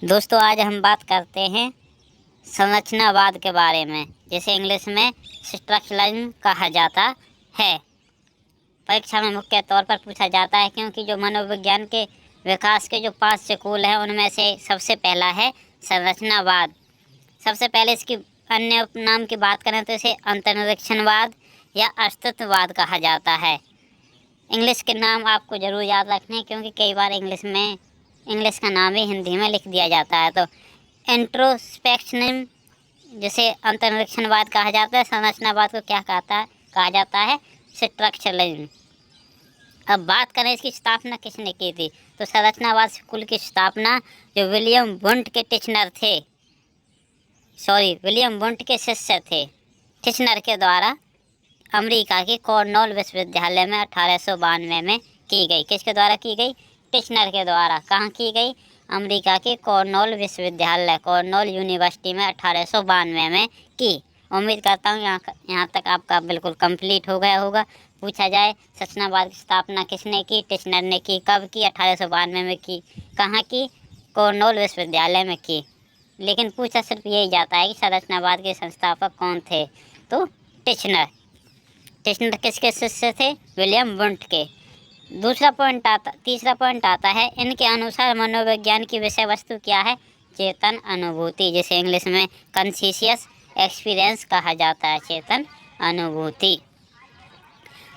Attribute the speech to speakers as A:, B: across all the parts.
A: दोस्तों आज हम बात करते हैं संरचनावाद के बारे में, जिसे इंग्लिश में स्ट्रक्चरलिज्म कहा जाता है। परीक्षा में मुख्य तौर पर पूछा जाता है क्योंकि जो मनोविज्ञान के विकास के जो 5 स्कूल हैं उनमें से सबसे पहला है संरचनावाद। सबसे पहले इसकी अन्य नाम की बात करें तो इसे अंतर्निरीक्षणवाद या अस्तित्ववाद कहा जाता है। इंग्लिश के नाम आपको ज़रूर याद रखने क्योंकि कई बार इंग्लिश का नाम ही हिंदी में लिख दिया जाता है। तो इंट्रोस्पेक्शनिज्म जिसे अंतर्निरीक्षणवाद कहा जाता है, संरचनावाद को क्या कहा जाता है, स्ट्रक्चरलिज्म। अब बात करें इसकी स्थापना किसने की थी, तो संरचनावाद स्कूल की स्थापना जो विलियम वुंट के शिष्य थे टिचनर के द्वारा अमेरिका के कॉर्नेल विश्वविद्यालय में 1892 में की गई। किसके द्वारा की गई? टिचनर के द्वारा। कहाँ की गई? अमेरिका के कॉर्नेल विश्वविद्यालय, कॉर्नेल यूनिवर्सिटी में 1892 में की। उम्मीद करता हूँ यहाँ तक आपका बिल्कुल कंप्लीट हो गया होगा। पूछा जाए संरचनावाद की स्थापना किसने की? टिचनर ने की। कब की? 1892 में की। कहाँ की? कॉर्नेल विश्वविद्यालय में की। लेकिन पूछा सिर्फ यही जाता है कि संरचनावाद के संस्थापक कौन थे, तो टिचनर किसके शिष्य थे? विलियम वुंट के। तीसरा पॉइंट आता है, इनके अनुसार मनोविज्ञान की विषय वस्तु क्या है? चेतन अनुभूति, जिसे इंग्लिश में कॉन्शियस एक्सपीरियंस कहा जाता है, चेतन अनुभूति।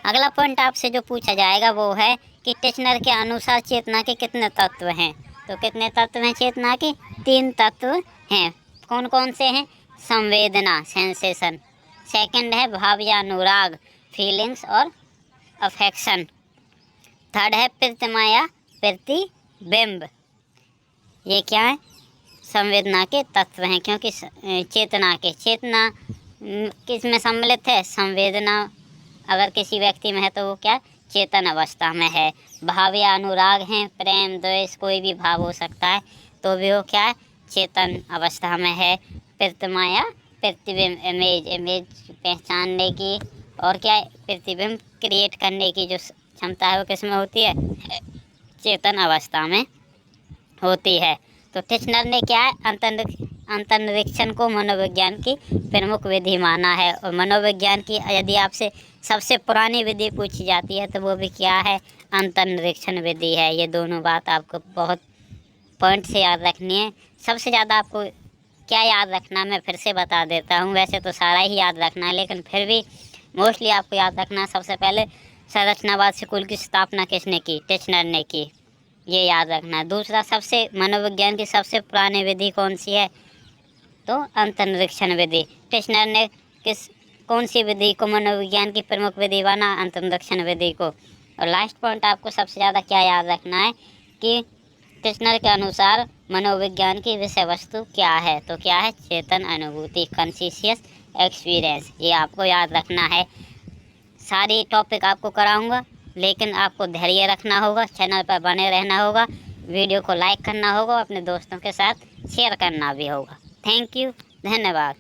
A: अगला पॉइंट आपसे जो पूछा जाएगा वो है कि टिचनर के अनुसार चेतना के कितने तत्व हैं? तो कितने तत्व हैं चेतना के? 3 तत्व हैं। कौन कौन से हैं? संवेदना, सेंसेशन। सेकंड है भाव या अनुराग, फीलिंग्स और अफेक्शन। थर्ड है प्रतिमा या प्रतिबिंब। ये क्या है? संवेदना के तत्व हैं, क्योंकि चेतना किस में सम्मिलित है? संवेदना अगर किसी व्यक्ति में है तो वो क्या? चेतन अवस्था में है। भाव या अनुराग हैं, प्रेम, द्वेष, कोई भी भाव हो सकता है, तो भी वो क्या है? चेतन अवस्था में है। प्रतिमा या प्रतिबिंब, इमेज पहचानने की और क्या है? प्रतिबिंब क्रिएट करने की जो क्षमता है वो किस में होती है? चेतन अवस्था में होती है। तो टिचनर ने क्या है? अंतर्निरीक्षण को मनोविज्ञान की प्रमुख विधि माना है। और मनोविज्ञान की यदि आपसे सबसे पुरानी विधि पूछी जाती है तो वो भी क्या है? अंतर्निरीक्षण विधि है। ये दोनों बात आपको बहुत पॉइंट से याद रखनी है। सबसे ज़्यादा आपको क्या याद रखना मैं फिर से बता देता हूँ। वैसे तो सारा ही याद रखना है, लेकिन फिर भी मोस्टली आपको याद रखना है। सबसे पहले संरचनावाद स्कूल की स्थापना किसने की? टिचनर ने की, ये याद रखना है। दूसरा, मनोविज्ञान की सबसे पुरानी विधि कौन सी है? तो अंतर्निरीक्षण विधि। टिचनर ने कौन सी विधि को मनोविज्ञान की प्रमुख विधि बना? अंतर्निरीक्षण विधि को। और लास्ट पॉइंट आपको सबसे ज़्यादा क्या याद रखना है कि टिचनर के अनुसार मनोविज्ञान की विषय वस्तु क्या है? तो क्या है? चेतन अनुभूति, कॉन्शियस एक्सपीरियंस। ये आपको याद रखना है। सारी टॉपिक आपको कराऊंगा, लेकिन आपको धैर्य रखना होगा, चैनल पर बने रहना होगा, वीडियो को लाइक करना होगा, अपने दोस्तों के साथ शेयर करना भी होगा। थैंक यू, धन्यवाद।